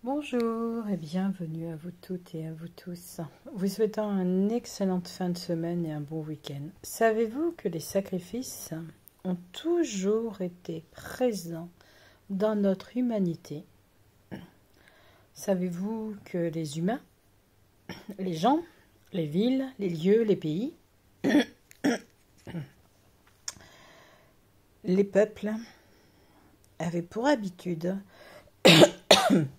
Bonjour et bienvenue à vous toutes et à vous tous. Vous souhaitant une excellente fin de semaine et un bon week-end. Savez-vous que les sacrifices ont toujours été présents dans notre humanité? Savez-vous que les humains, les gens, les villes, les lieux, les pays, les peuples avaient pour habitude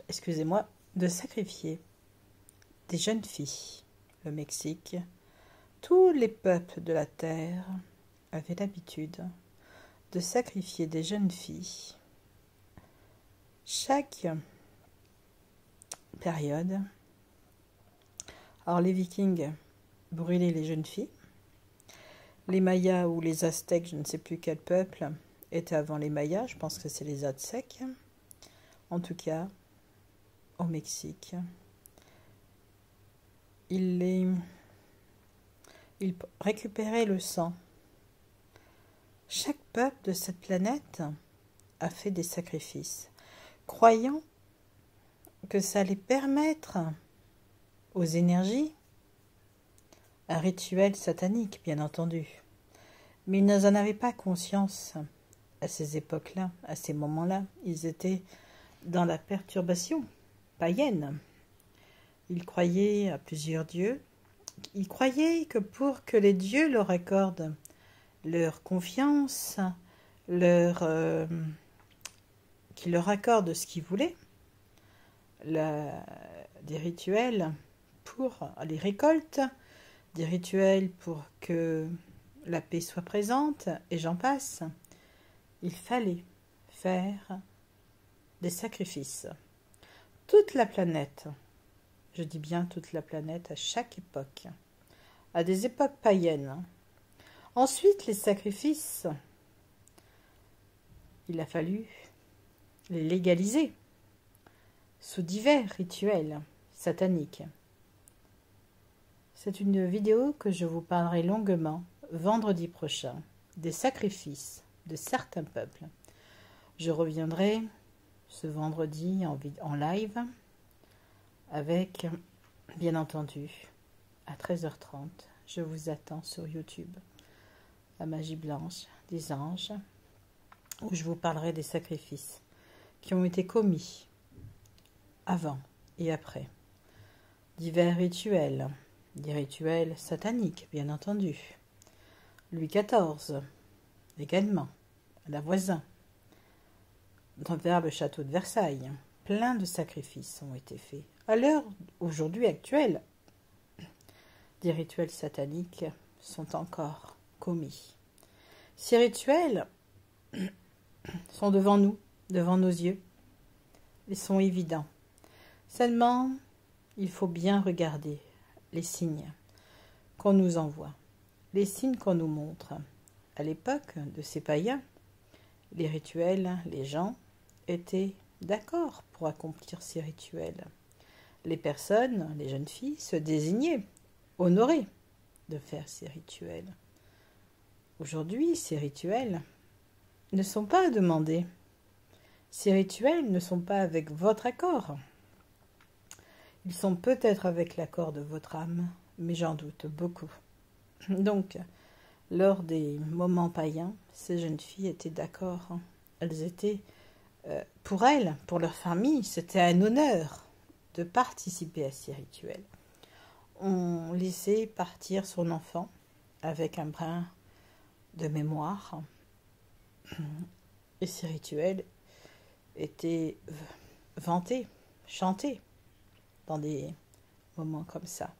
excusez-moi, de sacrifier des jeunes filles. Le Mexique, tous les peuples de la terre avaient l'habitude de sacrifier des jeunes filles. Chaque période, alors les Vikings brûlaient les jeunes filles, les Mayas ou les Aztèques, je ne sais plus quel peuple, étaient avant les Mayas, je pense que c'est les Aztèques. En tout cas, au Mexique, ils récupéraient le sang. Chaque peuple de cette planète a fait des sacrifices, croyant que ça allait permettre aux énergies un rituel satanique, bien entendu. Mais ils n'en avaient pas conscience à ces époques-là, à ces moments-là. Ils étaient dans la perturbation païenne. Ils croyaient à plusieurs dieux. Ils croyaient que pour que les dieux leur accordent leur confiance, qu'ils leur accordent ce qu'ils voulaient, des rituels pour les récoltes, des rituels pour que la paix soit présente, et j'en passe, il fallait faire des sacrifices. Toute la planète, je dis bien toute la planète, à chaque époque, à des époques païennes. Ensuite, les sacrifices, il a fallu les légaliser sous divers rituels sataniques. C'est une vidéo que je vous parlerai longuement vendredi prochain, des sacrifices de certains peuples. Je reviendrai ce vendredi en live avec, bien entendu, à 13h30, je vous attends sur YouTube, la magie blanche des anges, où je vous parlerai des sacrifices qui ont été commis avant et après. Divers rituels, des rituels sataniques, bien entendu. Louis XIV, également, la voisin, vers le château de Versailles. Plein de sacrifices ont été faits. À l'heure aujourd'hui actuelle, des rituels sataniques sont encore commis. Ces rituels sont devant nous, devant nos yeux. Ils sont évidents. Seulement, il faut bien regarder les signes qu'on nous envoie, les signes qu'on nous montre. À l'époque de ces païens, les rituels, les gens étaient d'accord pour accomplir ces rituels. Les personnes, les jeunes filles, se désignaient, honorées de faire ces rituels. Aujourd'hui, ces rituels ne sont pas demandés. Ces rituels ne sont pas avec votre accord. Ils sont peut-être avec l'accord de votre âme, mais j'en doute beaucoup. Donc, lors des moments païens, ces jeunes filles étaient d'accord. Elles étaient, pour elles, pour leur famille, c'était un honneur de participer à ces rituels. On laissait partir son enfant avec un brin de mémoire. Et ces rituels étaient vantés, chantés dans des moments comme ça.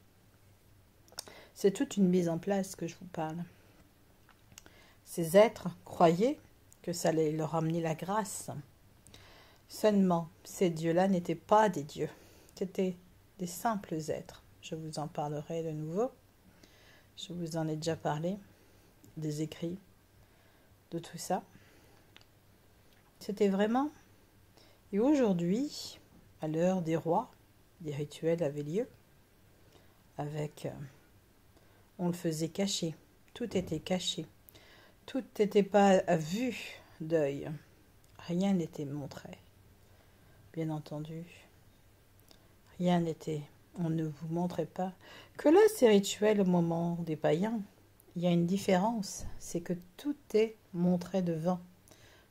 C'est toute une mise en place que je vous parle. Ces êtres croyaient que ça allait leur amener la grâce. Seulement, ces dieux-là n'étaient pas des dieux. C'étaient des simples êtres. Je vous en parlerai de nouveau. Je vous en ai déjà parlé, des écrits, de tout ça. C'était vraiment... Et aujourd'hui, à l'heure des rois, des rituels avaient lieu. On le faisait caché. Tout était caché. Tout n'était pas à vue d'œil. Rien n'était montré. Bien entendu, rien n'était. On ne vous montrait pas que là, c'est rituel au moment des païens. Il y a une différence, c'est que tout est montré devant,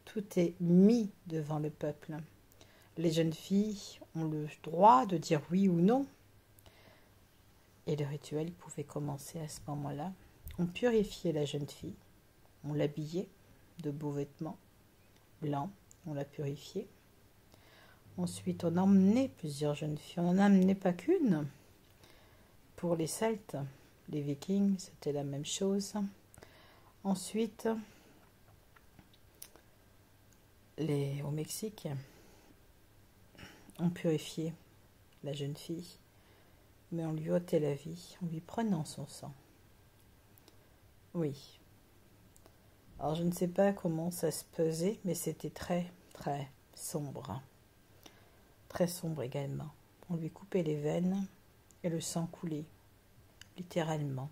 tout est mis devant le peuple. Les jeunes filles ont le droit de dire oui ou non. Et le rituel pouvait commencer à ce moment-là. On purifiait la jeune fille, on l'habillait de beaux vêtements blancs, on la purifiait. Ensuite, on emmenait plusieurs jeunes filles. On n'en amenait pas qu'une. Pour les Celtes, les Vikings, c'était la même chose. Ensuite, au Mexique, on purifiait la jeune fille, mais on lui ôtait la vie en lui prenant son sang. Oui. Alors, je ne sais pas comment ça se pesait, mais c'était très, très sombre. Très sombre également. On lui coupait les veines et le sang coulait, littéralement.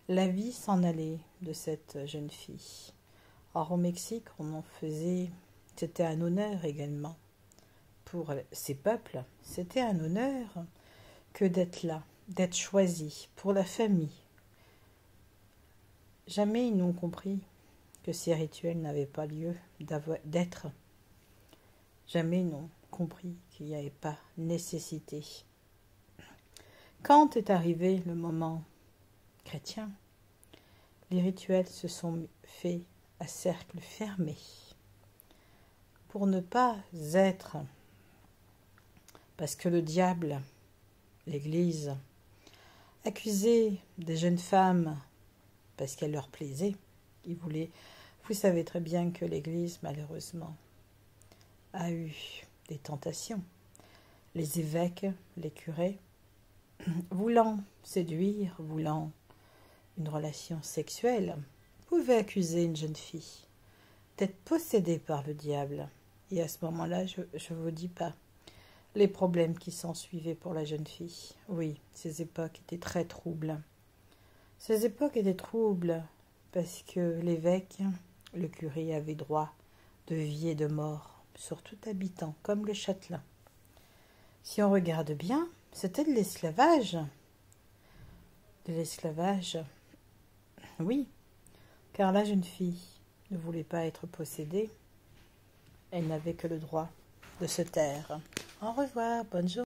La vie s'en allait de cette jeune fille. Or, au Mexique, on en faisait... C'était un honneur également. Pour ces peuples, c'était un honneur que d'être là, d'être choisi pour la famille. Jamais ils n'ont compris que ces rituels n'avaient pas lieu d'être. Jamais ils n'ont compris qu'il n'y avait pas nécessité. Quand est arrivé le moment chrétien, les rituels se sont faits à cercle fermé pour ne pas être, parce que le diable, l'Église, accusait des jeunes femmes parce qu'elles leur plaisaient. Ils voulaient, vous savez très bien que l'Église, malheureusement, a eu des tentations. Les évêques, les curés, voulant séduire, voulant une relation sexuelle, pouvaient accuser une jeune fille d'être possédée par le diable. Et à ce moment-là, je ne vous dis pas les problèmes qui s'en suivaient pour la jeune fille. Oui, ces époques étaient très troubles. Ces époques étaient troubles parce que l'évêque, le curé, avait droit de vie et de mort sur tout habitant, comme le châtelain. Si on regarde bien, c'était de l'esclavage. De l'esclavage, oui, car la jeune fille ne voulait pas être possédée. Elle n'avait que le droit de se taire. Au revoir, bonne journée.